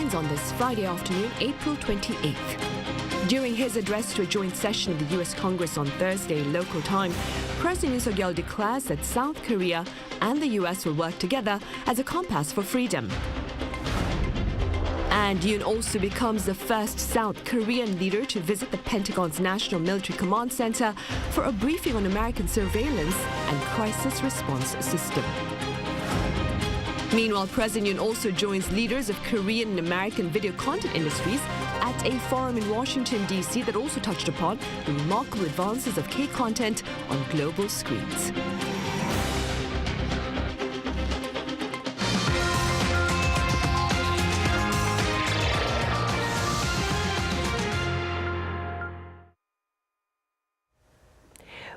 begins on this Friday afternoon, April 28th. During his address to a joint session of the U.S. Congress on Thursday local time, President Yoon Suk Yeol declares that South Korea and the U.S. will work together as a compass for freedom. And Yoon also becomes the first South Korean leader to visit the Pentagon's National Military Command Center for a briefing on American surveillance and crisis response system. Meanwhile, President Yoon also joins leaders of Korean and American video content industries at a forum in Washington, D.C. that also touched upon the remarkable advances of K-content on global screens.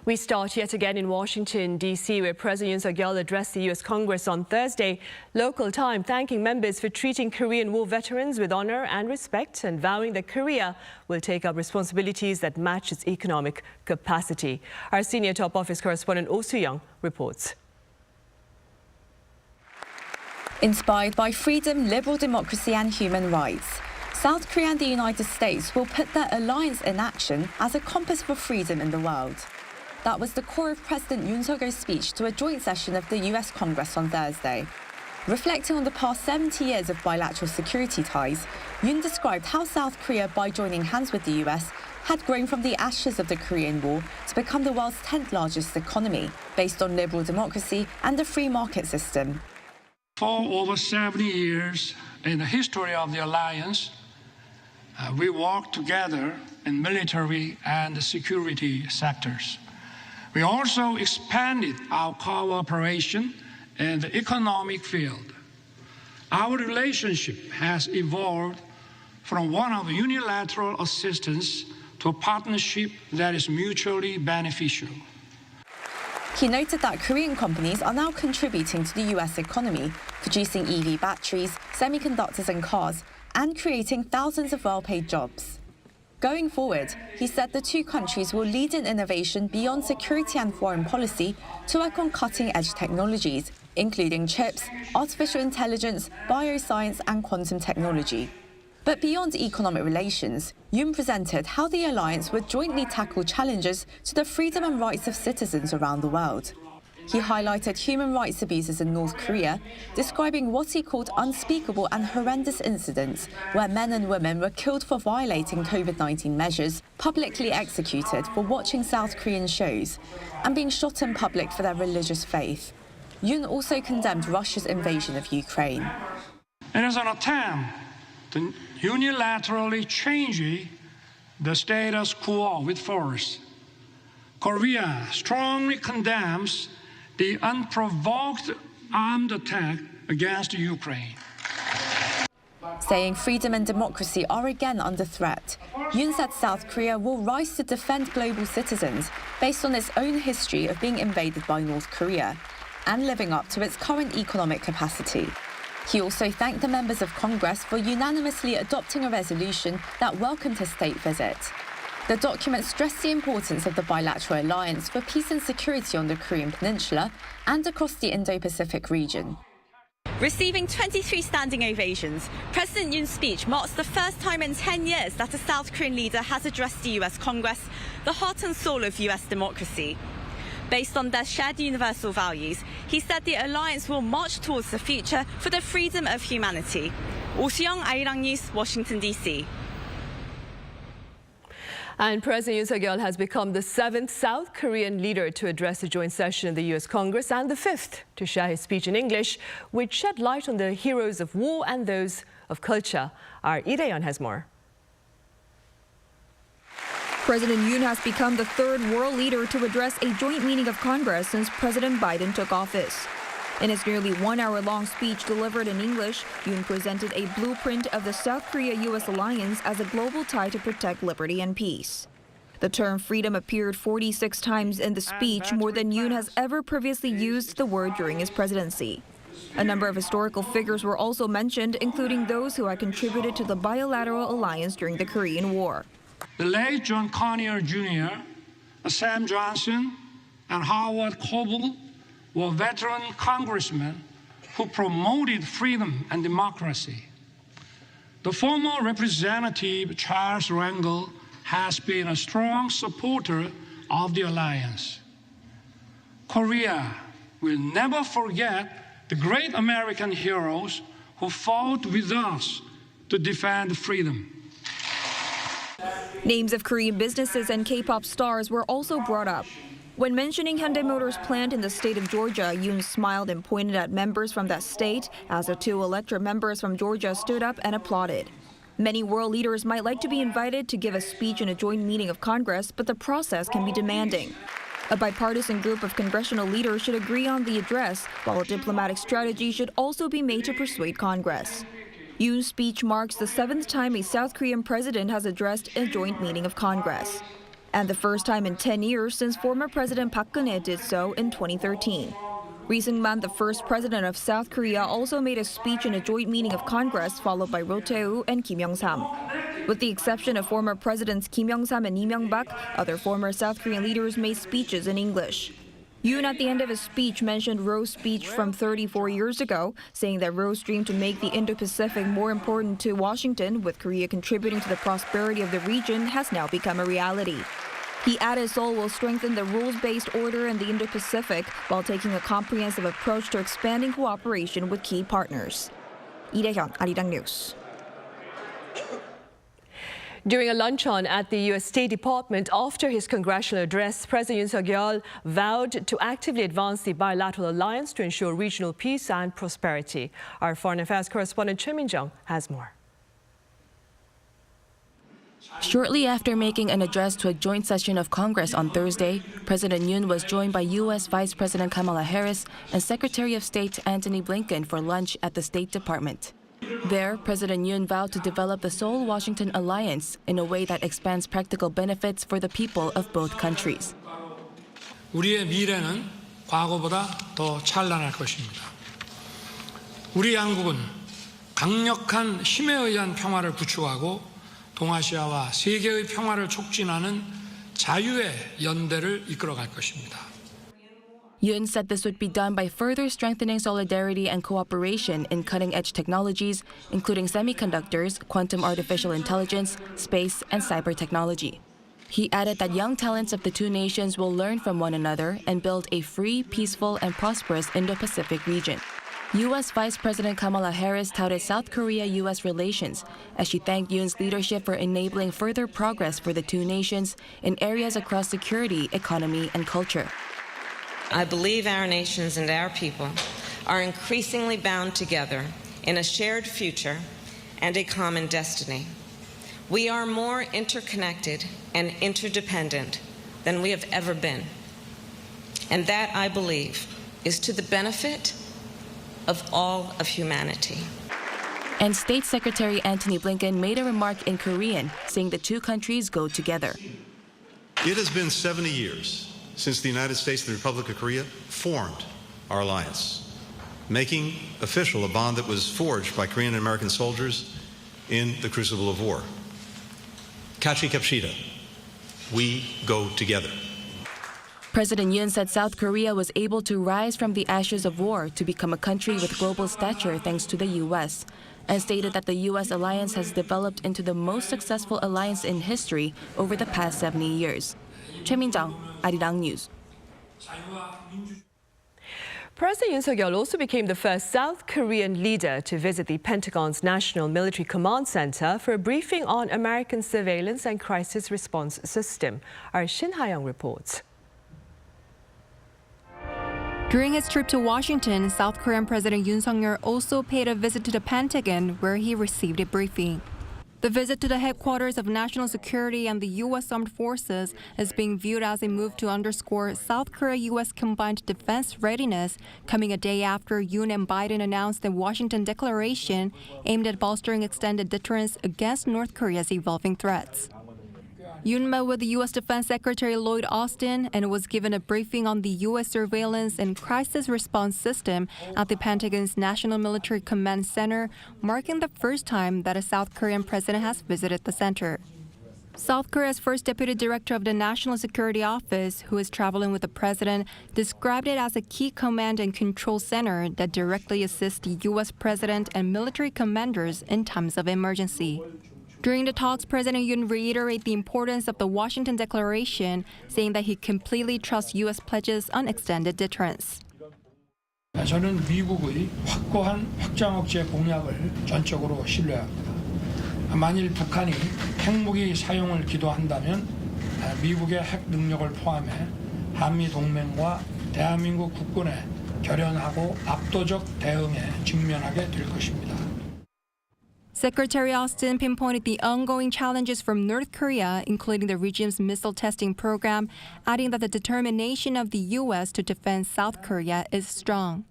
We start yet again in Washington, D.C., where President Yoon Suk Yeol addressed the U.S. Congress on Thursday, local time, thanking members for treating Korean War veterans with honor and respect and vowing that Korea will take up responsibilities that match its economic capacity. Our senior top office correspondent Oh Soo-young reports. Inspired by freedom, liberal democracy and human rights, South Korea and the United States will put their alliance in action as a compass for freedom in the world. That was the core of President Yoon Suk Yeol's speech to a joint session of the US Congress on Thursday. Reflecting on the past 70 years of bilateral security ties, Yoon described how South Korea, by joining hands with the US, had grown from the ashes of the Korean War to become the world's 10th largest economy, based on liberal democracy and a free market system. For over 70 years in the history of the alliance, we worked together in military and security sectors. We also expanded our cooperation in the economic field. Our relationship has evolved from one of unilateral assistance to a partnership that is mutually beneficial. He noted that Korean companies are now contributing to the US economy, producing EV batteries, semiconductors and cars, and creating thousands of well-paid jobs. Going forward, he said the two countries will lead in innovation beyond security and foreign policy to work on cutting-edge technologies, including chips, artificial intelligence, bioscience and quantum technology. But beyond economic relations, Yoon presented how the alliance would jointly tackle challenges to the freedom and rights of citizens around the world. He highlighted human rights abuses in North Korea, describing what he called unspeakable and horrendous incidents where men and women were killed for violating COVID-19 measures, publicly executed for watching South Korean shows, and being shot in public for their religious faith. Yoon also condemned Russia's invasion of Ukraine. It is an attempt to unilaterally change the status quo with force. Korea strongly condemns the unprovoked armed attack against Ukraine. Saying freedom and democracy are again under threat, Yoon said South Korea will rise to defend global citizens based on its own history of being invaded by North Korea and living up to its current economic capacity. He also thanked the members of Congress for unanimously adopting a resolution that welcomed his state visit. The document stressed the importance of the bilateral alliance for peace and security on the Korean Peninsula and across the Indo-Pacific region. Receiving 23 standing ovations, President Yoon's speech marks the first time in 10 years that a South Korean leader has addressed the US Congress, the heart and soul of US democracy. Based on their shared universal values, he said the alliance will march towards the future for the freedom of humanity. Oh Soo-young, Arirang News, Washington, D.C. And President Yoon Suk Yeol has become the 7th South Korean leader to address a joint session of the U.S. Congress and the 5th to share his speech in English, which shed light on the heroes of war and those of culture. Our Lee has more. President Yoon has become the 3rd world leader to address a joint meeting of Congress since President Biden took office. In his nearly 1-hour-long speech delivered in English, Yoon presented a blueprint of the South Korea-U.S. alliance as a global tie to protect liberty and peace. The term freedom appeared 46 times in the speech, more than Yoon has ever previously used the word during his presidency. A number of historical figures were also mentioned, including those who had contributed to the bilateral alliance during the Korean War. The late John Conyers Jr., Sam Johnson, and Howard Coble were veteran congressmen who promoted freedom and democracy. The former Representative Charles Rangel has been a strong supporter of the alliance. Korea will never forget the great American heroes who fought with us to defend freedom. Names of Korean businesses and K-pop stars were also brought up. When mentioning Hyundai Motors' plant in the state of Georgia, Yoon smiled and pointed at members from that state as the two elected members from Georgia stood up and applauded. Many world leaders might like to be invited to give a speech in a joint meeting of Congress, but the process can be demanding. A bipartisan group of congressional leaders should agree on the address, while a diplomatic strategy should also be made to persuade Congress. Yoon's speech marks the 7th time a South Korean president has addressed a joint meeting of Congress, and the first time in 10 years since former President Park Geun-hye did so in 2013. Ri Seung-man, the first president of South Korea, also made a speech in a joint meeting of Congress, followed by Roh Tae-woo and Kim Young-sam. With the exception of former presidents Kim Young-sam and Lee Myung-bak, other former South Korean leaders made speeches in English. Yoon, at the end of his speech, mentioned Roh's speech from 34 years ago, saying that Roh's dream to make the Indo-Pacific more important to Washington, with Korea contributing to the prosperity of the region, has now become a reality. He added Seoul will strengthen the rules-based order in the Indo-Pacific while taking a comprehensive approach to expanding cooperation with key partners. Lee Dae-hyun, Arirang News. During a luncheon at the U.S. State Department after his congressional address, President Yoon Suk Yeol vowed to actively advance the bilateral alliance to ensure regional peace and prosperity. Our foreign affairs correspondent Choi Min-jung has more. Shortly after making an address to a joint session of Congress on Thursday, President Yoon was joined by U.S. Vice President Kamala Harris and Secretary of State Antony Blinken for lunch at the State Department. There, President Yoon vowed to develop the Seoul-Washington alliance in a way that expands practical benefits for the people of both countries. 우리의 미래는 과거보다 더 찬란할 것입니다. 우리 양국은 강력한 힘에 의한 평화를 구축하고 동아시아와 세계의 평화를 촉진하는 자유의 연대를 이끌어갈 것입니다. Yoon said this would be done by further strengthening solidarity and cooperation in cutting-edge technologies, including semiconductors, quantum artificial intelligence, space, and cyber technology. He added that young talents of the two nations will learn from one another and build a free, peaceful, and prosperous Indo-Pacific region. U.S. Vice President Kamala Harris touted South Korea-U.S. relations as she thanked Yoon's leadership for enabling further progress for the two nations in areas across security, economy, and culture. I believe our nations and our people are increasingly bound together in a shared future and a common destiny. We are more interconnected and interdependent than we have ever been. And that, I believe, is to the benefit of all of humanity. And State Secretary Antony Blinken made a remark in Korean, saying the two countries go together. It has been 70 years since the United States and the Republic of Korea formed our alliance, making official a bond that was forged by Korean and American soldiers in the crucible of war. Kachi Kapshida, we go together. President Yoon said South Korea was able to rise from the ashes of war to become a country with global stature thanks to the U.S., and stated that the U.S. alliance has developed into the most successful alliance in history over the past 70 years. Choi Min-jung, Arirang News. President Yoon Suk Yeol also became the first South Korean leader to visit the Pentagon's National Military Command Center for a briefing on American surveillance and crisis response system. Our Shin Ha-young reports. During his trip to Washington, South Korean President Yoon Suk Yeol also paid a visit to the Pentagon, where he received a briefing. The visit to the headquarters of national security and the U.S. Armed Forces is being viewed as a move to underscore South Korea-U.S. combined defense readiness, coming a day after Yoon and Biden announced the Washington Declaration aimed at bolstering extended deterrence against North Korea's evolving threats. Yoon met with the U.S. Defense Secretary Lloyd Austin and was given a briefing on the U.S. surveillance and crisis response system at the Pentagon's National Military Command Center, marking the first time that a South Korean president has visited the center. South Korea's first deputy director of the National Security Office, who is traveling with the president, described it as a key command and control center that directly assists the U.S. president and military commanders in times of emergency. During the talks, President Yoon reiterated the importance of the Washington Declaration, saying that he completely trusts U.S. pledges on extended deterrence. 저는 미국의 확고한 확장 억제 공약을 전적으로 신뢰합니다. 만일 북한이 핵무기 사용을 기도한다면 미국의 핵 능력을 포함해 한미 동맹과 대한민국 국군의 결연하고 압도적 대응에 직면하게 될 것입니다. Secretary Austin pinpointed the ongoing challenges from North Korea, including the regime's missile testing program, adding that the determination of the U.S. to defend South Korea is strong.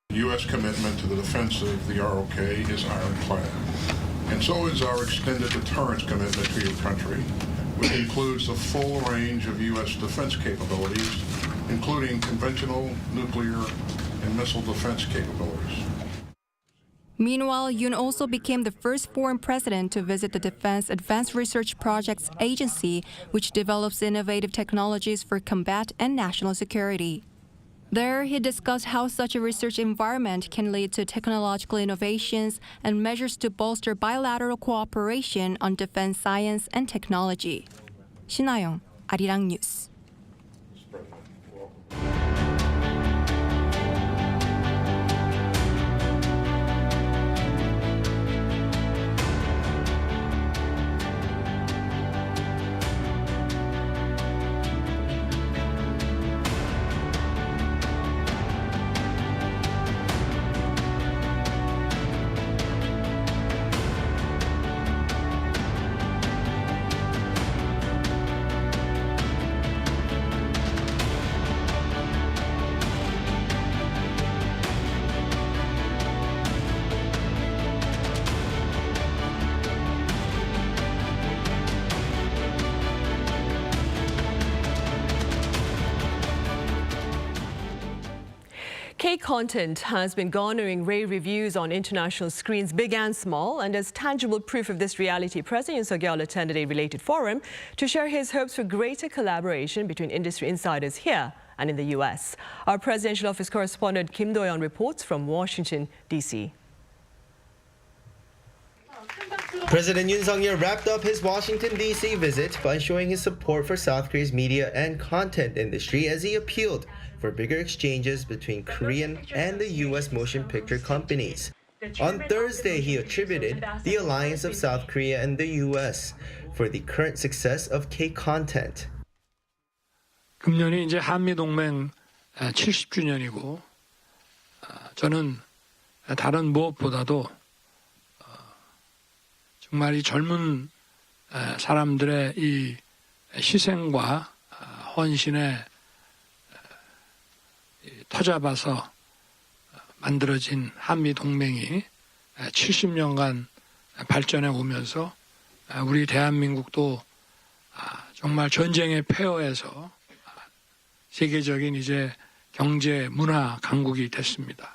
The U.S. commitment to the defense of the ROK is ironclad, and so is our extended deterrence commitment to your country, which includes the full range of U.S. defense capabilities, including conventional, nuclear, and missile defense capabilities. Meanwhile, Yoon also became the first foreign president to visit the Defense Advanced Research Projects Agency, which develops innovative technologies for combat and national security. There, he discussed how such a research environment can lead to technological innovations and measures to bolster bilateral cooperation on defense science and technology. 신하영, Arirang News. K-content has been garnering rave reviews on international screens, big and small, and as tangible proof of this reality, President Yoon Suk Yeol attended a related forum to share his hopes for greater collaboration between industry insiders here and in the U.S. Our presidential office correspondent Kim Do-yeon reports from Washington, D.C. President Yoon Suk Yeol wrapped up his Washington, D.C. visit by showing his support for South Korea's media and content industry as he appealed for bigger exchanges between Korean and the U.S. motion picture companies. On Thursday, he attributed the alliance of South Korea and the U.S. for the current success of K-content. 금년이 이제 한미 동맹 70주년이고 저는 다른 무엇보다도 정말 이 젊은 사람들의 이 희생과 헌신에 터잡아서 만들어진 한미 동맹이 70년간 발전해 오면서 우리 대한민국도 정말 전쟁의 폐허에서 세계적인 이제 경제 문화 강국이 됐습니다.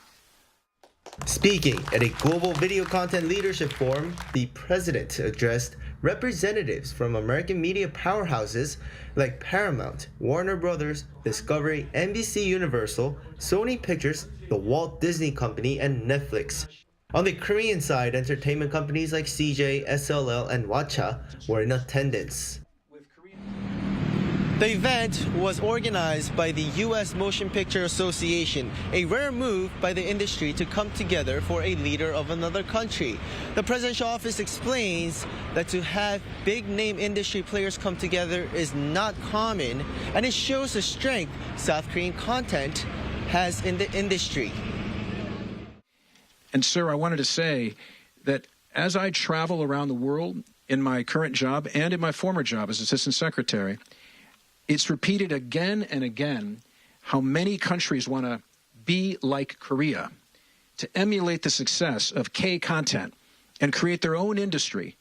Speaking at a global video content leadership forum, the president addressed representatives from American media powerhouses like Paramount, Warner Brothers, Discovery, NBC Universal, Sony Pictures, the Walt Disney Company, and Netflix. On the Korean side, entertainment companies like CJ, SLL, and Watcha were in attendance. The event was organized by the U.S. Motion Picture Association, a rare move by the industry to come together for a leader of another country. The presidential office explains that to have big-name industry players come together is not common, and it shows the strength South Korean content has in the industry. And sir, I wanted to say that as I travel around the world in my current job and in my former job as Assistant Secretary, it's repeated again and again how many countries want to be like Korea, to emulate the success of K-content and create their own industry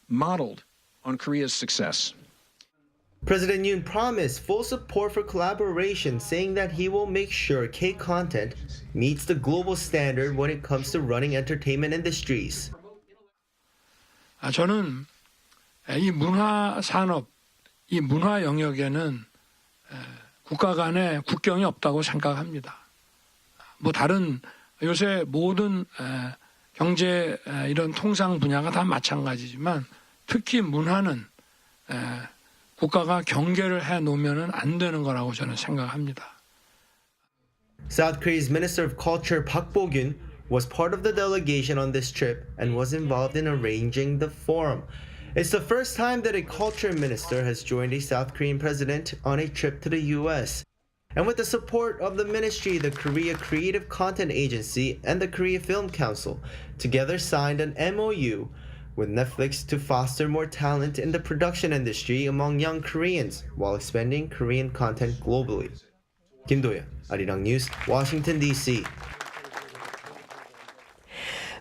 modeled on Korea's success. President Yoon promised full support for collaboration, saying that he will make sure K-content meets the global standard when it comes to running entertainment industries. 저는 이 문화 산업, 이 문화 영역에는 국가 간의 국경이 없다고 생각합니다. 뭐 다른 요새 모든 경제 이런 통상 분야가 다 마찬가지지만 특히 문화는 국가가 경계를 해 놓으면 안 되는 거라고 저는 생각합니다. South Korea's Minister of Culture Park Bo-gyun was part of the delegation on this trip and was involved in arranging the forum. It's the first time that a culture minister has joined a South Korean president on a trip to the US. And with the support of the ministry, the Korea Creative Content Agency and the Korea Film Council together signed an MOU with Netflix to foster more talent in the production industry among young Koreans while expanding Korean content globally. Kim Do-yeon, Arirang News, Washington, D.C.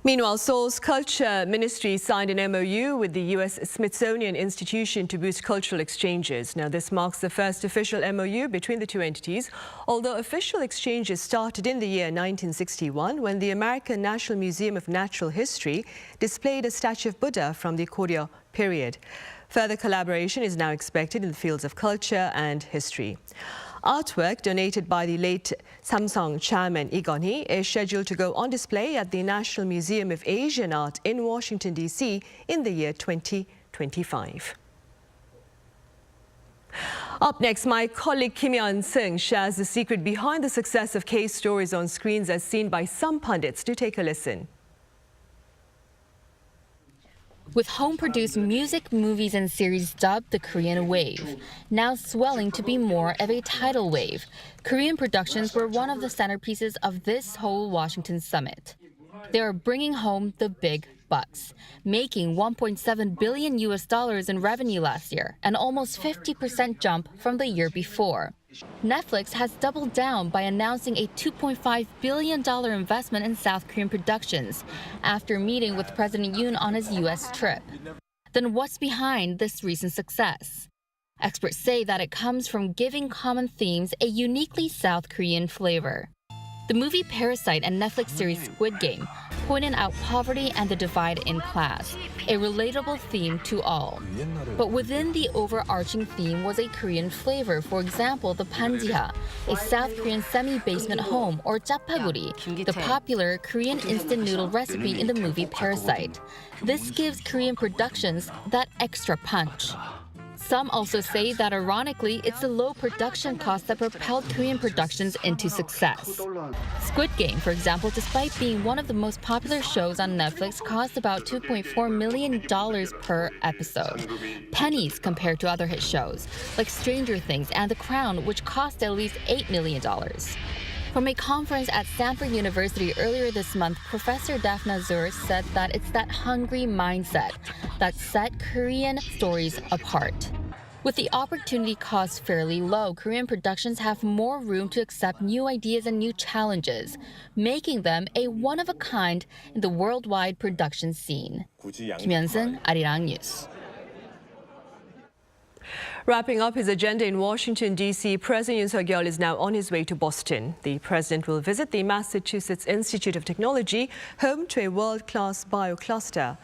Meanwhile, Seoul's Culture Ministry signed an MOU with the U.S. Smithsonian Institution to boost cultural exchanges. Now, this marks the first official MOU between the two entities, although official exchanges started in the year 1961 when the American National Museum of Natural History displayed a statue of Buddha from the Goryeo period. Further collaboration is now expected in the fields of culture and history. Artwork donated by the late Samsung chairman Lee Gun-hee is scheduled to go on display at the National Museum of Asian Art in Washington, D.C. in the year 2025. Up next, my colleague Kim Yeon-seung shares the secret behind the success of case stories on screens as seen by some pundits. Do take a listen. With home-produced music, movies, and series dubbed the Korean wave, now swelling to be more of a tidal wave, Korean productions were one of the centerpieces of this whole Washington summit. They are bringing home the big bucks, making $1.7 billion in revenue last year, an almost 50% jump from the year before. Netflix has doubled down by announcing a $2.5 billion investment in South Korean productions after meeting with President Yoon on his U.S. trip. Then what's behind this recent success? Experts say that it comes from giving common themes a uniquely South Korean flavor. The movie Parasite and Netflix series Squid Game pointed out poverty and the divide in class, a relatable theme to all. But within the overarching theme was a Korean flavor. For example, the panjiha, a South Korean semi-basement home, or japaguri, the popular Korean instant noodle recipe in the movie Parasite. This gives Korean productions that extra punch. Some also say that ironically, it's the low production cost that propelled Korean productions into success. Squid Game, for example, despite being one of the most popular shows on Netflix, cost about $2.4 million per episode. Pennies compared to other hit shows, like Stranger Things and The Crown, which cost at least $8 million. From a conference at Stanford University earlier this month, Professor Daphna Zur said that it's that hungry mindset that set Korean stories apart. With the opportunity cost fairly low, Korean productions have more room to accept new ideas and new challenges, making them a one-of-a-kind in the worldwide production scene. Kim Yeon-seung, Arirang News. Wrapping up his agenda in Washington, D.C., President Yoon Suk Yeol is now on his way to Boston. The president will visit the Massachusetts Institute of Technology, home to a world-class biocluster.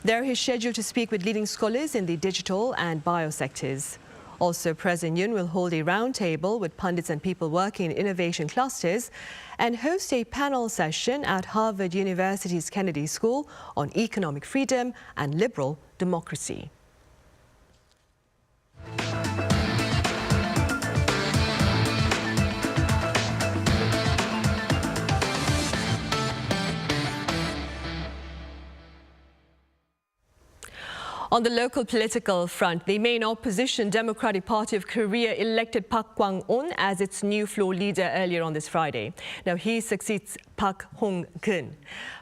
There he's scheduled to speak with leading scholars in the digital and bio sectors. Also, President Yoon will hold a roundtable with pundits and people working in innovation clusters and host a panel session at Harvard University's Kennedy School on economic freedom and liberal democracy. On the local political front, the main opposition Democratic Party of Korea elected Park Gwang-on as its new floor leader earlier on this Friday. Now he succeeds Park Hong-kun.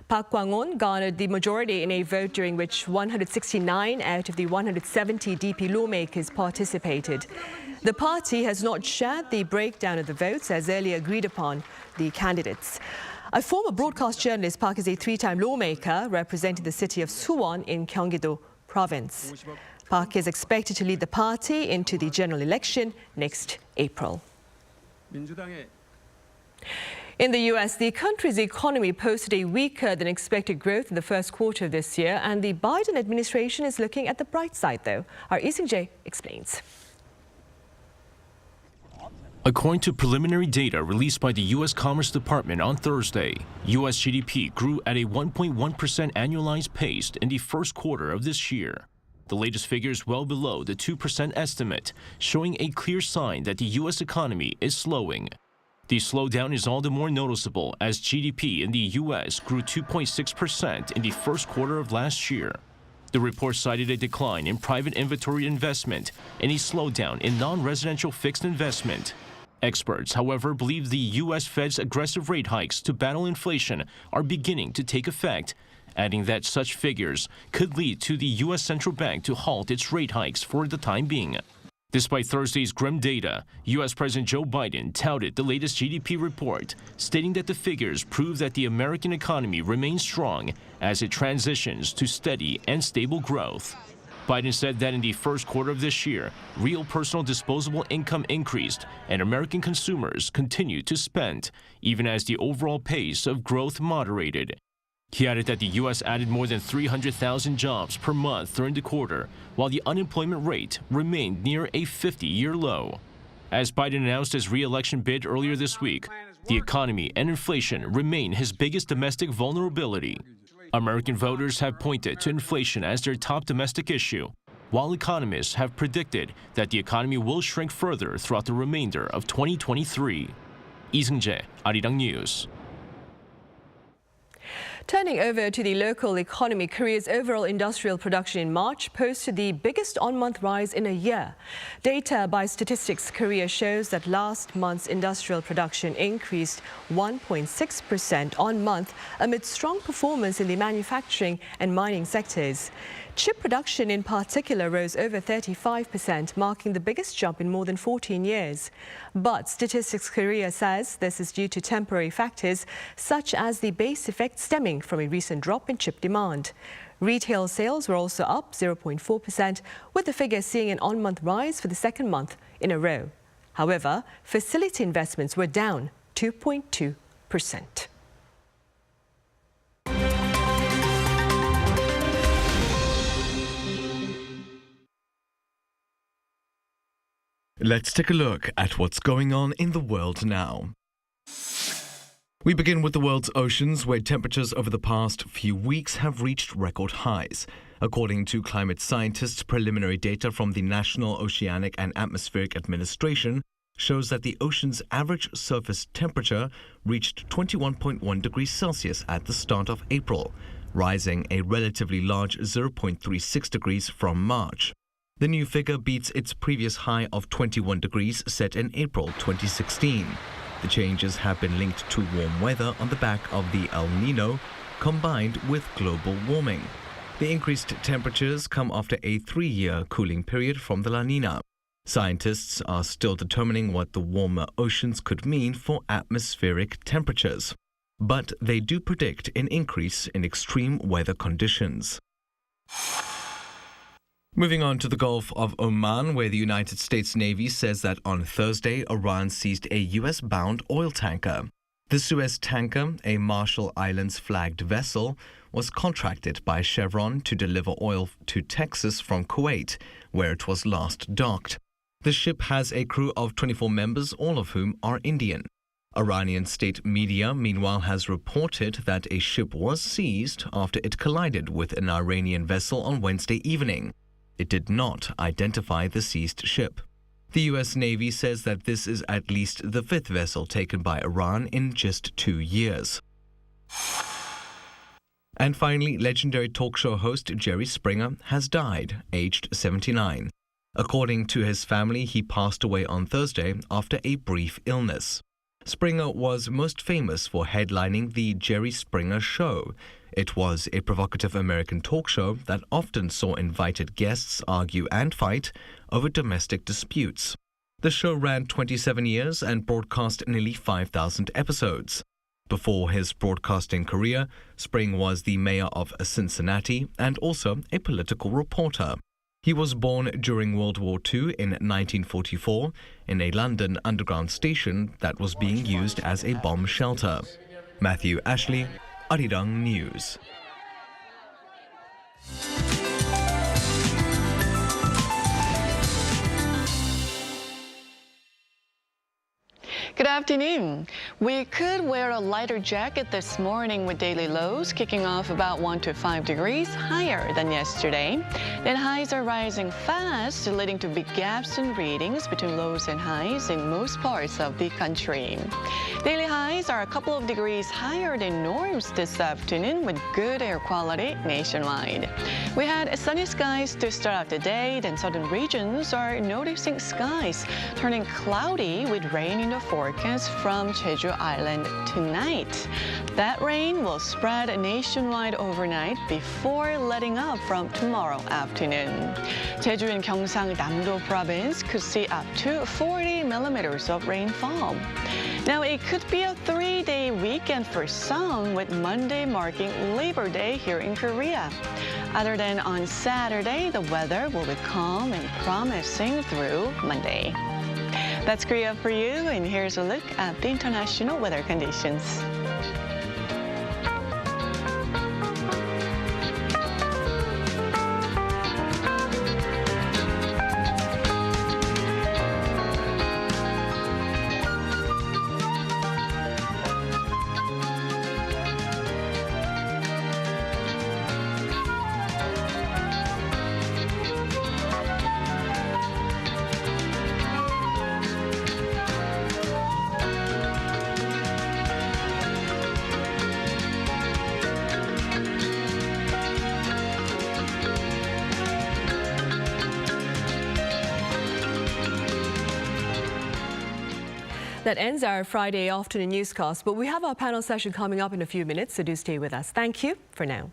Park Gwang-on garnered the majority in a vote during which 169 out of the 170 DP lawmakers participated. The party has not shared the breakdown of the votes as earlier agreed upon the candidates. A former broadcast journalist, Park is a three-time lawmaker representing the city of Suwon in Gyeonggi-do province. Park is expected to lead the party into the general election next April. In the U.S., the country's economy posted a weaker than expected growth in the first quarter of this year, and the Biden administration is looking at the bright side, though. Our Lee explains. According to preliminary data released by the U.S. Commerce Department on Thursday, U.S. GDP grew at a 1.1% annualized pace in the first quarter of this year. The latest figure is well below the 2% estimate, showing a clear sign that the U.S. economy is slowing. The slowdown is all the more noticeable as GDP in the U.S. grew 2.6% in the first quarter of last year. The report cited a decline in private inventory investment and a slowdown in non-residential fixed investment. Experts, however, believe the U.S. Fed's aggressive rate hikes to battle inflation are beginning to take effect, adding that such figures could lead to the U.S. Central Bank to halt its rate hikes for the time being. Despite Thursday's grim data, U.S. President Joe Biden touted the latest GDP report, stating that the figures prove that the American economy remains strong as it transitions to steady and stable growth. Biden said that in the first quarter of this year, real personal disposable income increased and American consumers continued to spend, even as the overall pace of growth moderated. He added that the U.S. added more than 300,000 jobs per month during the quarter, while the unemployment rate remained near a 50-year low. As Biden announced his re-election bid earlier this week, the economy and inflation remain his biggest domestic vulnerability. American voters have pointed to inflation as their top domestic issue, while economists have predicted that the economy will shrink further throughout the remainder of 2023. Lee, Arirang News. Turning over to the local economy, Korea's overall industrial production in March posted the biggest on-month rise in a year. Data by Statistics Korea shows that last month's industrial production increased 1.6% on-month amid strong performance in the manufacturing and mining sectors. Chip production in particular rose over 35%, marking the biggest jump in more than 14 years. But Statistics Korea says this is due to temporary factors such as the base effect stemming from a recent drop in chip demand. Retail sales were also up 0.4%, with the figure seeing an on-month rise for the second month in a row. However, facility investments were down 2.2%. Let's take a look at what's going on in the world now. We begin with the world's oceans, where temperatures over the past few weeks have reached record highs. According to climate scientists, preliminary data from the National Oceanic and Atmospheric Administration shows that the ocean's average surface temperature reached 21.1 degrees Celsius at the start of April, rising a relatively large 0.36 degrees from March. The new figure beats its previous high of 21 degrees set in April 2016. The changes have been linked to warm weather on the back of the El Nino, combined with global warming. The increased temperatures come after a 3-year cooling period from the La Nina. Scientists are still determining what the warmer oceans could mean for atmospheric temperatures, but they do predict an increase in extreme weather conditions. Moving on to the Gulf of Oman, where the United States Navy says that on Thursday, Iran seized a U.S.-bound oil tanker. The Suez tanker, a Marshall Islands-flagged vessel, was contracted by Chevron to deliver oil to Texas from Kuwait, where it was last docked. The ship has a crew of 24 members, all of whom are Indian. Iranian state media, meanwhile, has reported that a ship was seized after it collided with an Iranian vessel on Wednesday evening. It did not identify the seized ship. The U.S. Navy says that this is at least the 5th vessel taken by Iran in just 2 years. And finally, legendary talk show host Jerry Springer has died, aged 79. According to his family, he passed away on Thursday after a brief illness. Springer was most famous for headlining The Jerry Springer Show. It was a provocative American talk show that often saw invited guests argue and fight over domestic disputes. The show ran 27 years and broadcast nearly 5,000 episodes. Before his broadcasting career, Spring was the mayor of Cincinnati and also a political reporter. He was born during World War II in 1944 in a London underground station that was being used as a bomb shelter. Matthew Ashley, Arirang News. Good afternoon. We could wear a lighter jacket this morning with daily lows kicking off about 1 to 5 degrees higher than yesterday. Then highs are rising fast, leading to big gaps in readings between lows and highs in most parts of the country. Daily highs are a couple of degrees higher than norms this afternoon with good air quality nationwide. We had sunny skies to start out the day, then southern regions are noticing skies turning cloudy with rain in the forecast from Jeju Island tonight. That rain will spread nationwide overnight before letting up from tomorrow afternoon. Jeju and Gyeongsang Namdo province could see up to 40 millimeters of rainfall. Now, it could be a 3-day weekend for some, with Monday marking Labor Day here in Korea. Other than on Saturday, the weather will be calm and promising through Monday. That's Korea for you, and here's a look at the international weather conditions. That ends our Friday afternoon newscast, but we have our panel session coming up in a few minutes, so do stay with us. Thank you for now.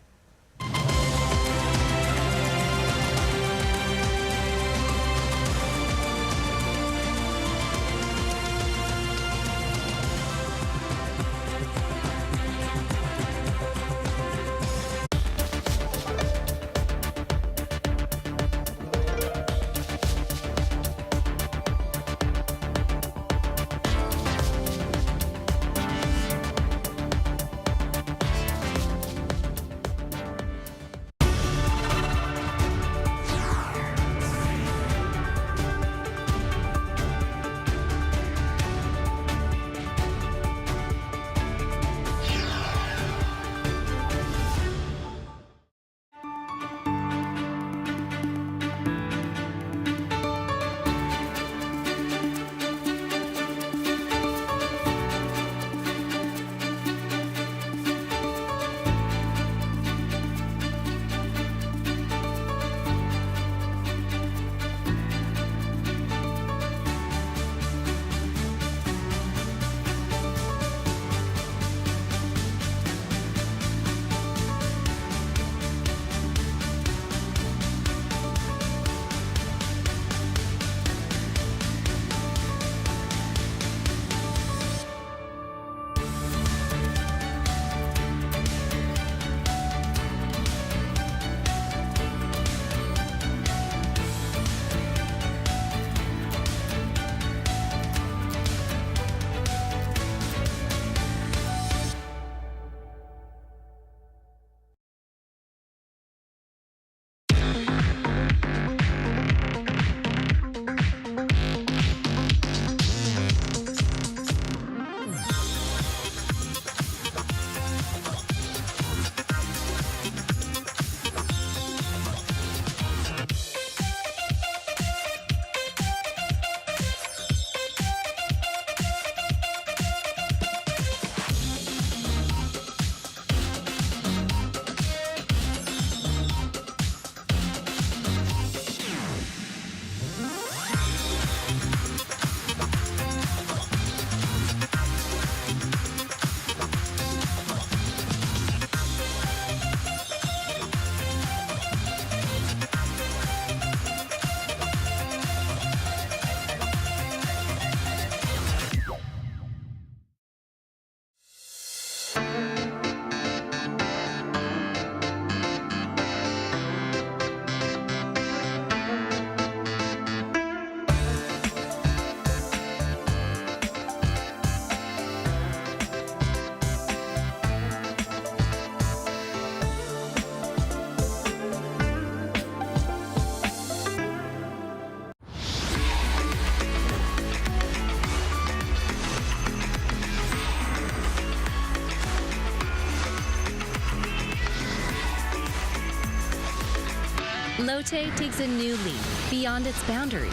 Lotte takes a new leap beyond its boundaries.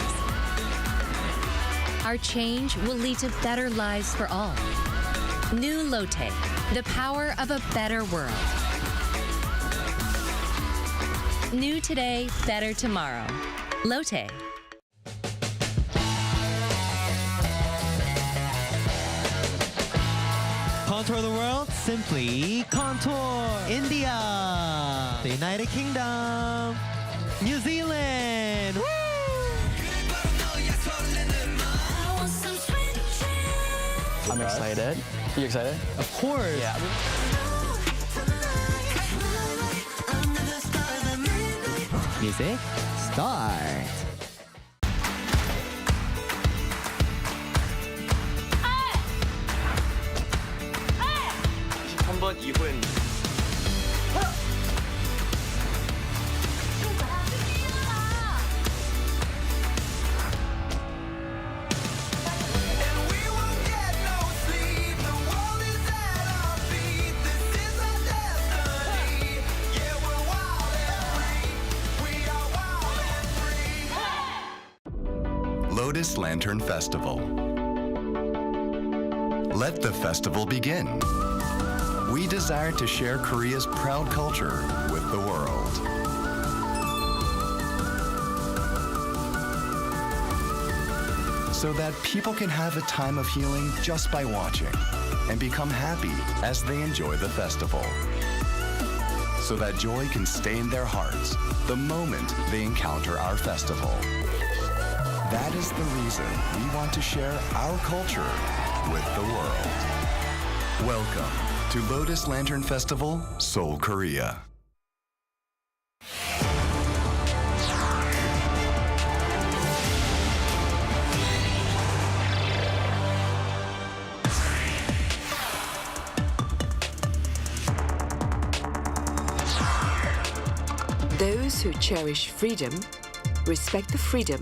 Our change will lead to better lives for all. New Lotte, the power of a better world. New today, better tomorrow. Lotte. Contour the world, simply contour. India, the United Kingdom, New Zealand. Woo! I'm excited. You excited? Of course. Yeah. Music, start. 한번 2분. Lotus Lantern Festival. Let the festival begin. We desire to share Korea's proud culture with the world. So that people can have a time of healing just by watching and become happy as they enjoy the festival. So that joy can stay in their hearts the moment they encounter our festival. That is the reason we want to share our culture with the world. Welcome to Lotus Lantern Festival, Seoul, Korea. Those who cherish freedom respect the freedom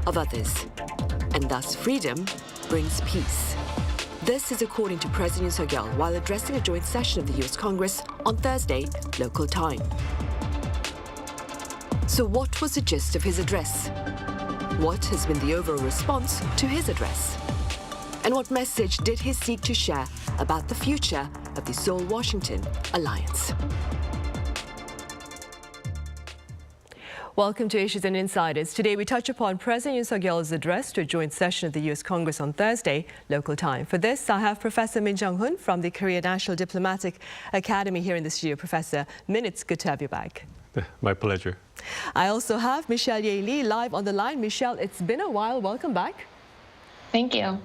of others, and thus freedom brings peace. This is according to President Yoon Suk Yeol while addressing a joint session of the US Congress on Thursday, local time. So what was the gist of his address? What has been the overall response to his address? And what message did he seek to share about the future of the Seoul-Washington alliance? Welcome to Issues and Insiders. Today we touch upon President Yoon Suk Yeol's address to a joint session of the US Congress on Thursday, local time. For this, I have Professor Min Jung-hoon from the Korea National Diplomatic Academy here in the studio. Professor Min, it's good to have you back. My pleasure. I also have Michelle Ye Lee live on the line. Michelle, it's been a while. Welcome back. Thank you.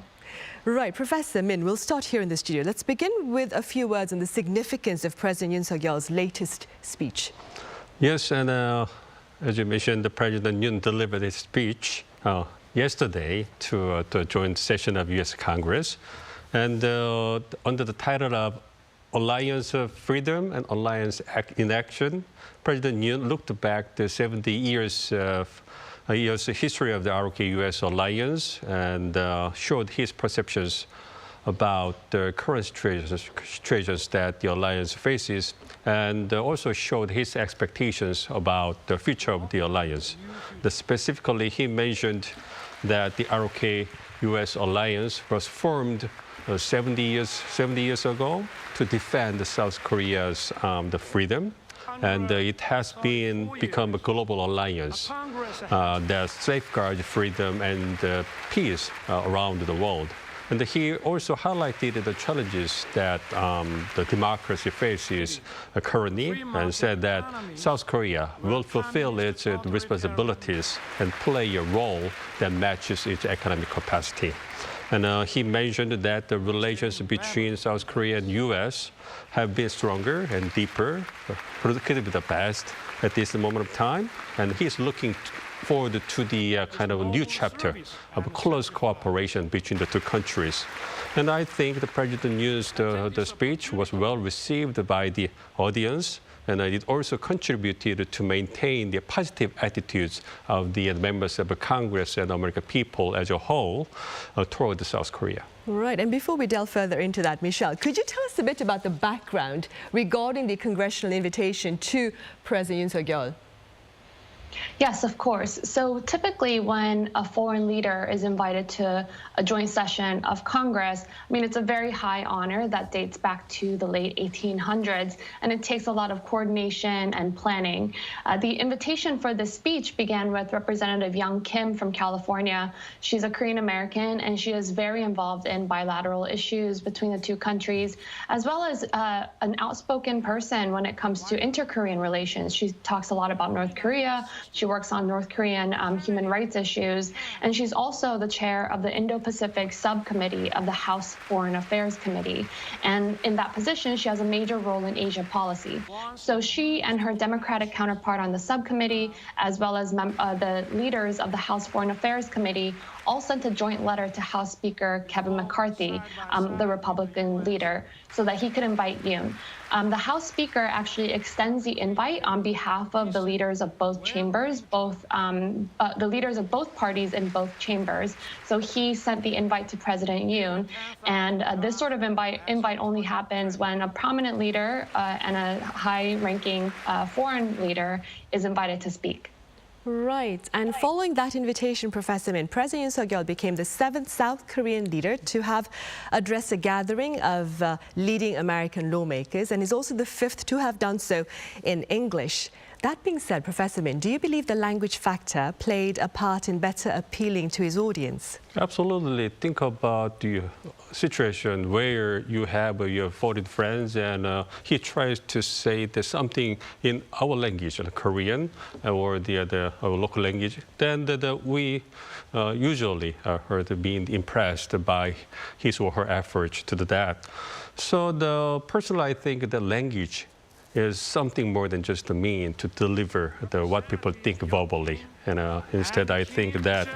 Right, Professor Min, we'll start here in the studio. Let's begin with a few words on the significance of President Yoon Suk Yeol's latest speech. Yes, and as you mentioned, the President Yoon delivered his speech yesterday to a joint session of U.S. Congress. And under the title of Alliance of Freedom and Alliance in Action, President Yoon looked back the 70 years history of the ROK-US alliance and showed his perceptions about the current situations that the alliance faces, and also showed his expectations about the future of the alliance. Specifically, he mentioned that the ROK-US alliance was formed 70 years ago to defend South Korea's the freedom, and it has become a global alliance that safeguards freedom and peace around the world. And he also highlighted the challenges that the democracy faces currently and said that South Korea will fulfill its responsibilities and play a role that matches its economic capacity. And he mentioned that the relations between South Korea and U.S. have been stronger and deeper, could be the best at this moment of time. And he's looking forward to the kind of new chapter of close cooperation between the two countries. And I think the President used the speech was well received by the audience, and it also contributed to maintain the positive attitudes of the members of the Congress and American people as a whole toward South Korea. Right, and before we delve further into that, Michelle, could you tell us a bit about the background regarding the congressional invitation to President Yoon Suk Yeol? Yes, of course. So typically when a foreign leader is invited to a joint session of Congress, I mean, it's a very high honor that dates back to the late 1800s, and it takes a lot of coordination and planning. The invitation for this speech began with Representative Young Kim from California. She's a Korean American, and she is very involved in bilateral issues between the two countries, as well as an outspoken person when it comes to inter-Korean relations. She talks a lot about North Korea. She works on North Korean human rights issues, and she's also the chair of the Indo-Pacific Subcommittee of the House Foreign Affairs Committee. And in that position, she has a major role in Asia policy. So she and her Democratic counterpart on the subcommittee, as well as the leaders of the House Foreign Affairs Committee, all sent a joint letter to House Speaker Kevin McCarthy, the Republican leader, so that he could invite Yoon. The House Speaker actually extends the invite on behalf of the leaders of both chambers, the leaders of both parties in both chambers. So he sent the invite to President Yoon, and this sort of invite only happens when a prominent leader and a high-ranking foreign leader is invited to speak. Right. And following that invitation, Professor Min, President Yoon Suk Yeol became the 7th South Korean leader to have addressed a gathering of leading American lawmakers, and is also the 5th to have done so in English. That being said, Professor Min, do you believe the language factor played a part in better appealing to his audience? Absolutely. Think about the situation where you have your foreign friends and he tries to say there's something in our language, Korean or the other local language, then we usually are being impressed by his or her efforts to do that. So personally, I think the language is something more than just a mean to deliver what people think verbally. Instead, I think that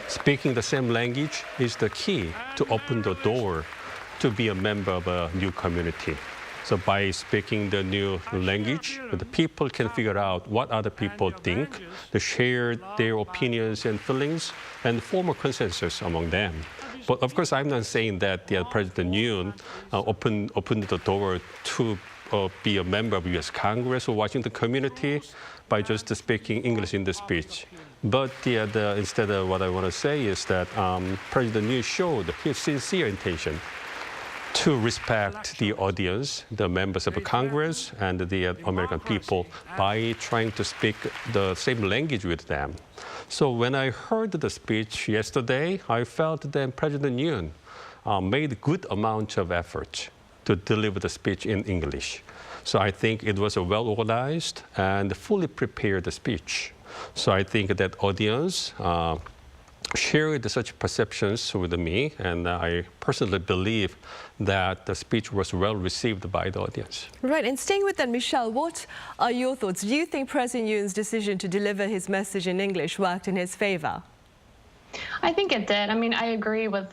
speaking the same language is the key to open the door to be a member of a new community. So by speaking the new language, the people can figure out what other people think, they share their opinions and feelings, and form a consensus among them. But of course, I'm not saying that President Yoon opened the door to be a member of U.S. Congress or Washington community by just speaking English in the speech. But instead, what I want to say is that President Yoon showed his sincere intention to respect the audience, the members of Congress, and the American people by trying to speak the same language with them. So when I heard the speech yesterday, I felt that President Yoon made good amount of effort to deliver the speech in English. So I think it was a well-organized and fully prepared speech. So I think that audience shared such perceptions with me, and I personally believe that the speech was well received by the audience. Right, and staying with that, Michelle, what are your thoughts? Do you think President Yoon's decision to deliver his message in English worked in his favor? I think it did. I mean, I agree with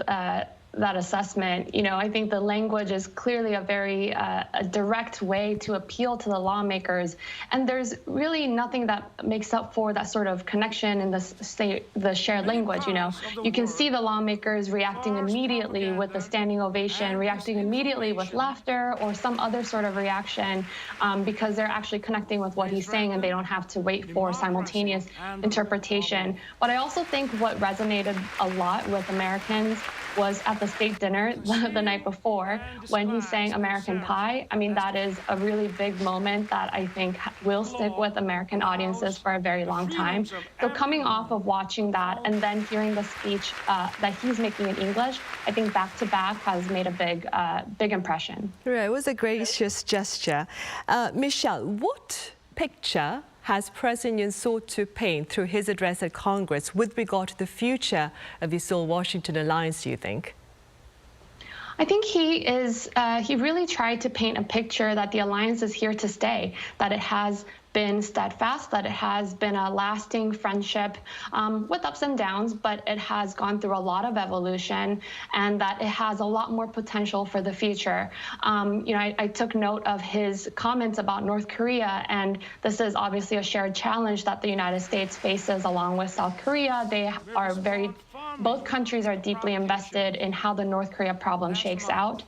that assessment. You know, I think the language is clearly a very a direct way to appeal to the lawmakers, and there's really nothing that makes up for that sort of connection in the shared language. You know, you can see the lawmakers reacting immediately with a standing ovation, reacting immediately with laughter or some other sort of reaction because they're actually connecting with what he's saying, and they don't have to wait for simultaneous interpretation. But I also think what resonated a lot with Americans was at the state dinner the night before when he sang American Pie. I mean, that is a really big moment that I think will stick with American audiences for a very long time. So coming off of watching that and then hearing the speech that he's making in English, I think back-to-back has made a big impression. Right, it was a gracious gesture. Michelle, what picture has President Yoon sought to paint through his address at Congress with regard to the future of the Seoul-Washington alliance, do you think? I think he really tried to paint a picture that the alliance is here to stay, that it has been steadfast, that it has been a lasting friendship with ups and downs, but it has gone through a lot of evolution, and that it has a lot more potential for the future. You know, I took note of his comments about North Korea, and this is obviously a shared challenge that the United States faces along with South Korea. They are very both countries are deeply invested in how the North Korea problem shakes out.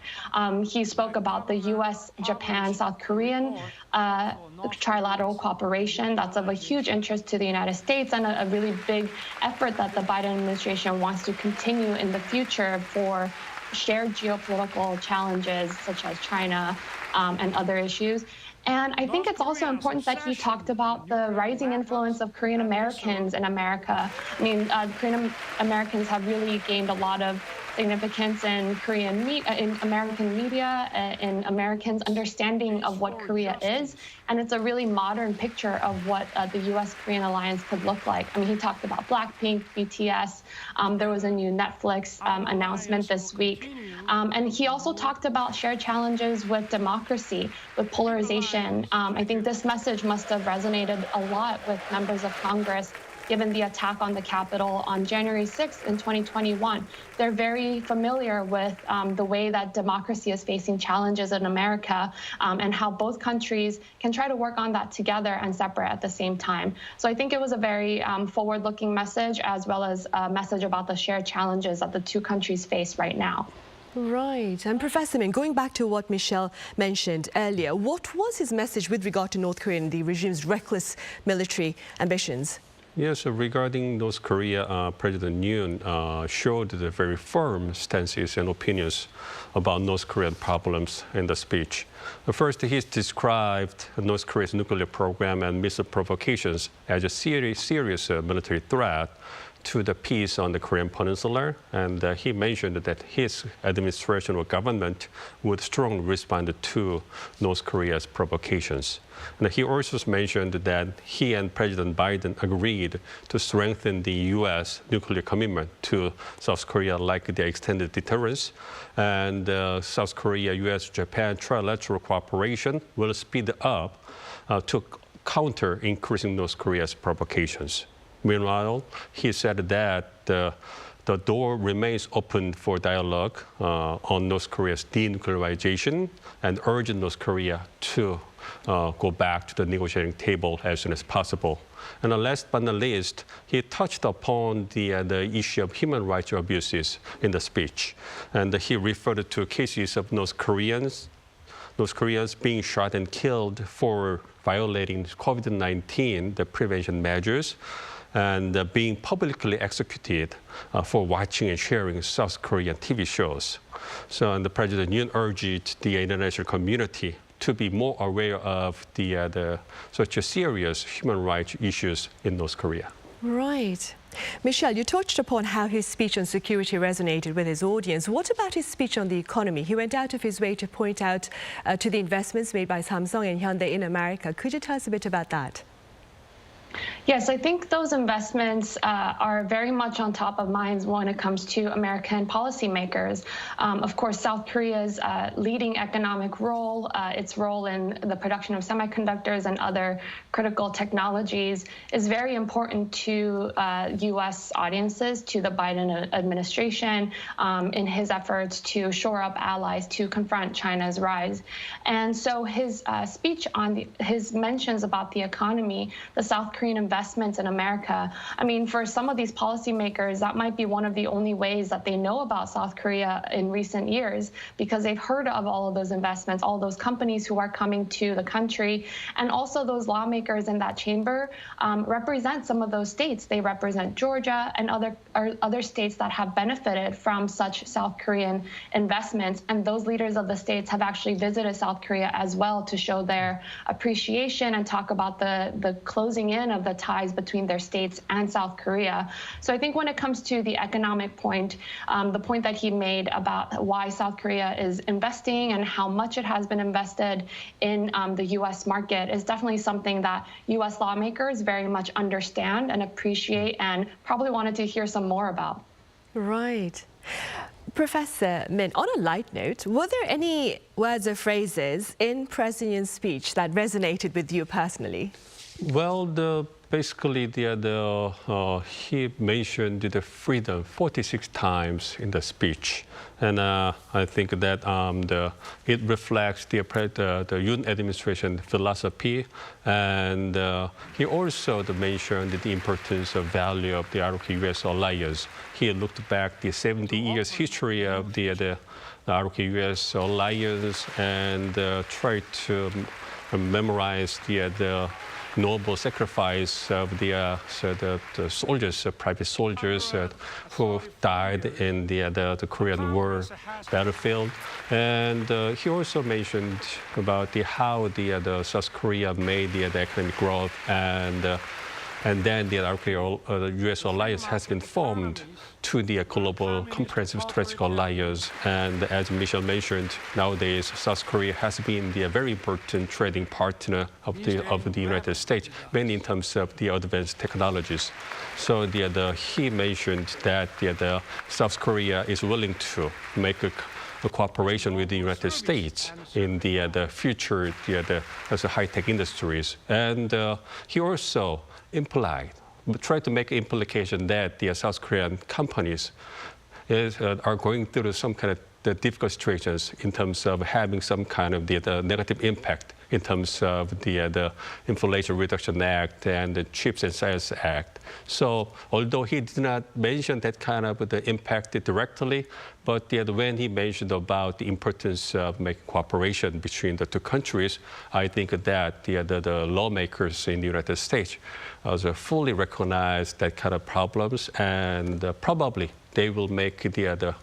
He spoke about the U.S., Japan, South Korean trilateral cooperation. That's of a huge interest to the United States and a really big effort that the Biden administration wants to continue in the future for shared geopolitical challenges such as China and other issues. And I think it's also important that he talked about the rising influence of Korean Americans in America. I mean, Korean Americans have really gained a lot of significance in in American media, in Americans' understanding of what Korea is. And it's a really modern picture of what the U.S.-Korean alliance could look like. I mean, he talked about Blackpink, BTS. There was a new Netflix announcement this week. And he also talked about shared challenges with democracy, with polarization. I think this message must have resonated a lot with members of Congress, given the attack on the Capitol on January 6th in 2021. They're very familiar with the way that democracy is facing challenges in America and how both countries can try to work on that together and separate at the same time. So I think it was a very forward-looking message, as well as a message about the shared challenges that the two countries face right now. Right. And Professor Min, going back to what Michelle mentioned earlier, what was his message with regard to North Korea and the regime's reckless military ambitions? Yes, regarding North Korea, President Yoon showed the very firm stances and opinions about North Korean problems in the speech. First, he described North Korea's nuclear program and missile provocations as a serious military threat to the peace on the Korean Peninsula, and he mentioned that his administration or government would strongly respond to North Korea's provocations. And he also mentioned that he and President Biden agreed to strengthen the U.S. nuclear commitment to South Korea, like the extended deterrence, and South Korea, U.S., Japan trilateral cooperation will speed up to counter increasing North Korea's provocations. Meanwhile, he said that the door remains open for dialogue on North Korea's denuclearization and urged North Korea to go back to the negotiating table as soon as possible. And last but not least, he touched upon the issue of human rights abuses in the speech. And he referred to cases of North Koreans being shot and killed for violating COVID-19, the prevention measures, and being publicly executed for watching and sharing South Korean TV shows. So, and the President Yoon urged the international community to be more aware of such a serious human rights issues in North Korea. Right. Michelle, you touched upon how his speech on security resonated with his audience. What about his speech on the economy? He went out of his way to point out to the investments made by Samsung and Hyundai in America. Could you tell us a bit about that? Yes, I think those investments are very much on top of minds when it comes to American policymakers. Of course, South Korea's leading economic role, its role in the production of semiconductors and other critical technologies is very important to U.S. audiences, to the Biden administration, in his efforts to shore up allies to confront China's rise. And so his speech on his mentions about the economy, the South Korean investments in America. I mean, for some of these policymakers, that might be one of the only ways that they know about South Korea in recent years, because they've heard of all of those investments, all those companies who are coming to the country. And also those lawmakers in that chamber represent some of those states. They represent Georgia and other states that have benefited from such South Korean investments. And those leaders of the states have actually visited South Korea as well to show their appreciation and talk about the closing in of the ties between their states and South Korea. So I think when it comes to the economic point, the point that he made about why South Korea is investing and how much it has been invested in the U.S. market is definitely something that U.S. lawmakers very much understand and appreciate and probably wanted to hear some more about. Right. Professor Min, on a light note, were there any words or phrases in President Yoon's speech that resonated with you personally? Well, basically, he mentioned the freedom 46 times in the speech. And I think that it reflects the Yoon administration philosophy. And he also mentioned the importance of value of the ROK-US alliance. He looked back the 70 years history of the ROK-US alliance and tried to memorize the noble sacrifice of the soldiers, private soldiers who died in the Korean War battlefield. And he also mentioned about how the South Korea made the economic growth, and then the US alliance has been formed to the global comprehensive strategic alliance. And as Michelle mentioned, nowadays South Korea has been the very important trading partner of the United States, mainly in terms of the advanced technologies. So he mentioned that the South Korea is willing to make a cooperation with the United States in the future as high-tech industries. And he also tried to make implication that the South Korean companies are going through some kind of the difficult situations in terms of having some kind of the negative impact in terms of the Inflation Reduction Act and the Chips and Science Act. So although he did not mention that kind of the impact directly, but when he mentioned about the importance of making cooperation between the two countries, I think that the lawmakers in the United States fully recognize that kind of problems, and probably they will make the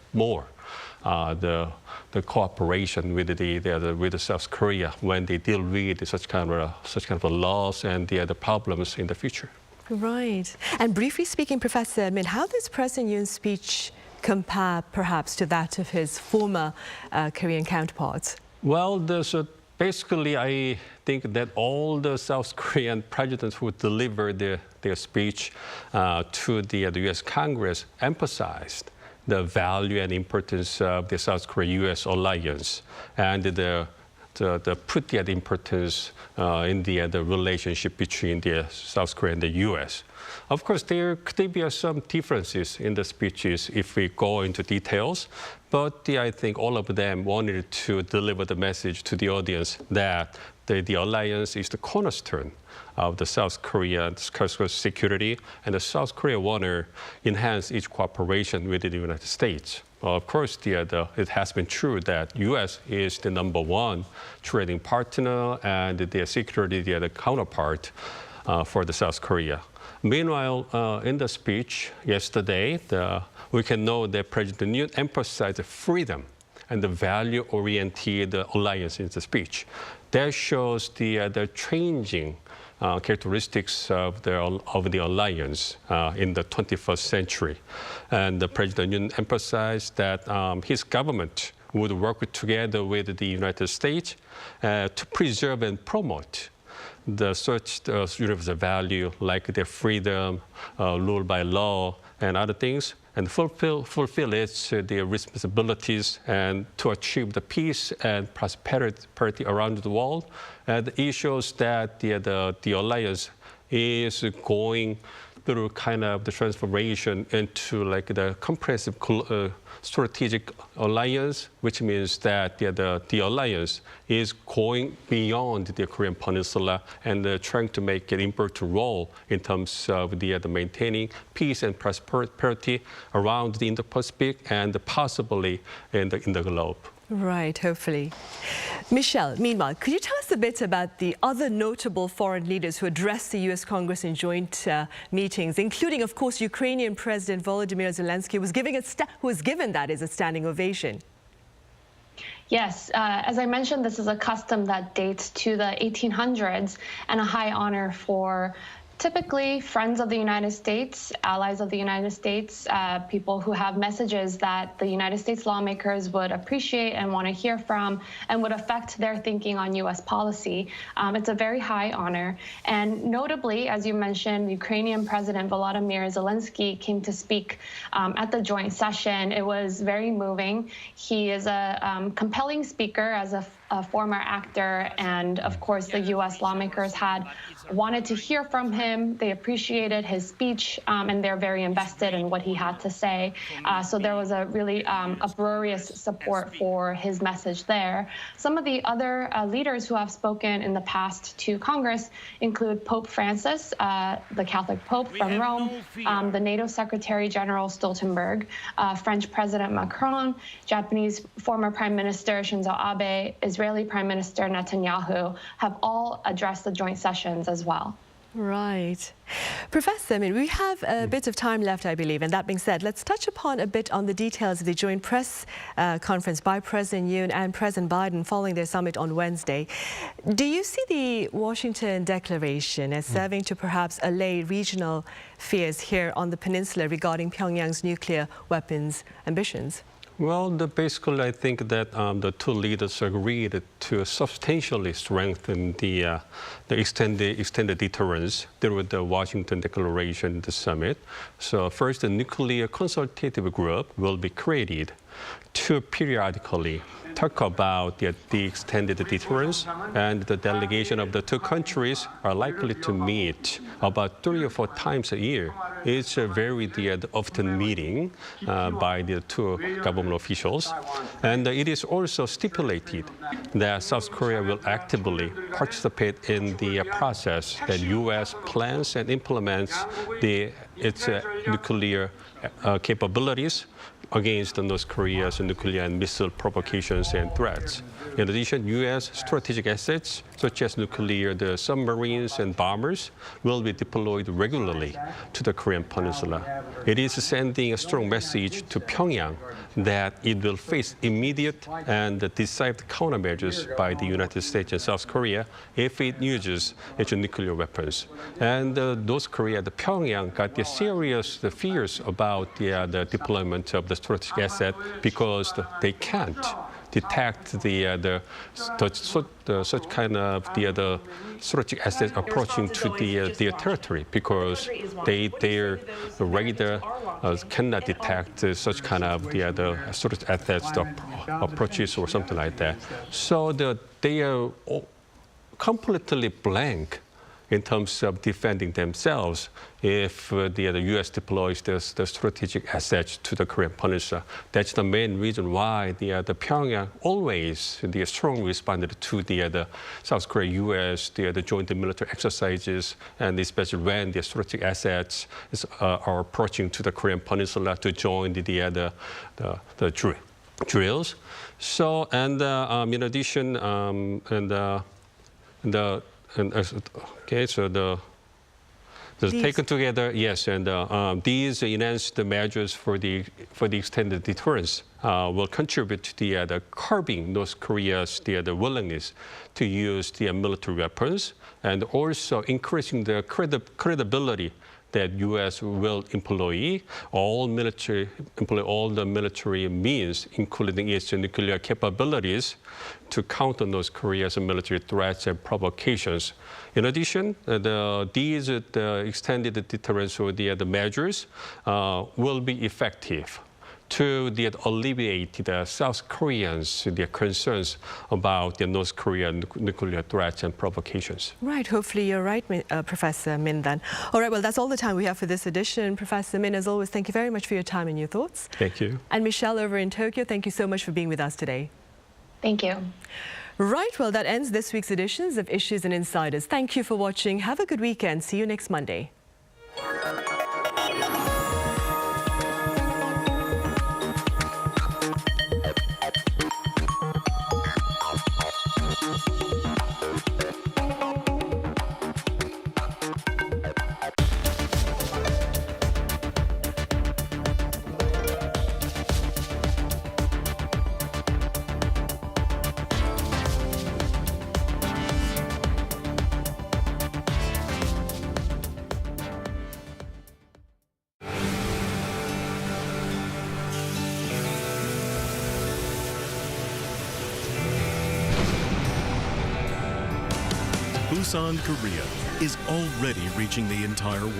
cooperation with the South Korea when they deal with such kind of laws and the problems in the future. Right. And briefly speaking, Professor Min, how does President Yoon's speech compare perhaps to that of his former Korean counterparts? Well, basically, I think that all the South Korean presidents who delivered their speech to the U.S. Congress emphasized the value and importance of the South Korea-U.S. alliance, and put the importance in the relationship between the South Korea and the U.S. Of course, there could be some differences in the speeches if we go into details, but I think all of them wanted to deliver the message to the audience that the alliance is the cornerstone of the South Korean security, and the South Korea want to enhance its cooperation with the United States. Of course, it has been true that U.S. is the #1 trading partner and the security the counterpart for the South Korea. Meanwhile, in the speech yesterday, we can know that President Yoon emphasized freedom and the value-oriented alliance in the speech. That shows the changing characteristics of the alliance in the 21st century. And President Yoon emphasized that his government would work together with the United States to preserve and promote such universal value like the freedom, rule by law, and other things, and fulfill its responsibilities and to achieve the peace and prosperity around the world. And it shows that the alliance is going through kind of the transformation into like the comprehensive strategic alliance, which means that the alliance is going beyond the Korean Peninsula and trying to make an important role in terms of the maintaining peace and prosperity around the Indo-Pacific and possibly in the globe. Right, hopefully. Michelle, meanwhile, could you tell us a bit about the other notable foreign leaders who addressed the U.S. Congress in joint meetings, including, of course, Ukrainian President Volodymyr Zelensky, who was given that as a standing ovation? Yes, as I mentioned, this is a custom that dates to the 1800s and a high honor for typically friends of the United States, allies of the United States, people who have messages that the United States lawmakers would appreciate and want to hear from and would affect their thinking on U.S. policy. It's a very high honor. And notably, as you mentioned, Ukrainian President Volodymyr Zelensky came to speak at the joint session. It was very moving. He is a compelling speaker as a a former actor, and of course the U.S. lawmakers had wanted to hear from him. They appreciated his speech, and they're very invested in what he had to say. So there was a really uproarious support for his message there. Some of the other leaders who have spoken in the past to Congress include Pope Francis, the Catholic Pope from Rome, the NATO Secretary General Stoltenberg, French President Macron, Japanese former Prime Minister Shinzo Abe, Israeli Prime Minister Netanyahu have all addressed the joint sessions as well. Right. Professor, I mean, we have a bit of time left, I believe. And that being said, let's touch upon a bit on the details of the joint press conference by President Yoon and President Biden following their summit on Wednesday. Do you see the Washington declaration as serving to perhaps allay regional fears here on the peninsula regarding Pyongyang's nuclear weapons ambitions? Well, basically, I think that the two leaders agreed to substantially strengthen the extended deterrence through the Washington Declaration, the summit. So first, the nuclear consultative group will be created to periodically talk about the extended deterrence, and the delegation of the two countries are likely to meet about 3 or 4 times a year. It's a very often meeting by the two government officials. And it is also stipulated that South Korea will actively participate in the process that U.S. plans and implements its nuclear capabilities against North Korea's nuclear and missile provocations and threats. In addition, U.S. strategic assets, such as nuclear, the submarines and bombers, will be deployed regularly to the Korean Peninsula. It is sending a strong message to Pyongyang that it will face immediate and decisive countermeasures by the United States and South Korea if it uses its nuclear weapons. And North Korea, the Pyongyang, got the serious fears about the deployment of the strategic asset because they can't detect such kind of the strategic assets approaching to their territory, because their radar cannot detect such kind of the strategic assets approaches or something like that. So they are completely blank in terms of defending themselves if the U.S. deploys the strategic assets to the Korean Peninsula. That's the main reason why the Pyongyang always strongly responded to the South Korea-U.S. the joint military exercises, and especially when the strategic assets are approaching to the Korean Peninsula to join the drills. So, and in addition, okay, so taken together, yes, and these enhanced measures for the extended deterrence will contribute to the curbing North Korea's the willingness to use the military weapons, and also increasing the credibility that U.S. will employ all the military means, including its nuclear capabilities, to counter North Korea's military threats and provocations. In addition, these extended deterrence or the measures will be effective to alleviate the South Koreans' their concerns about the North Korean nuclear threats and provocations. Right. Hopefully you're right, Professor Min, then. All right. Well, that's all the time we have for this edition. Professor Min, as always, thank you very much for your time and your thoughts. Thank you. And Michelle over in Tokyo, thank you so much for being with us today. Thank you. Right. Well, that ends this week's editions of Issues and Insiders. Thank you for watching. Have a good weekend. See you next Monday. Busan, Korea is already reaching the entire world.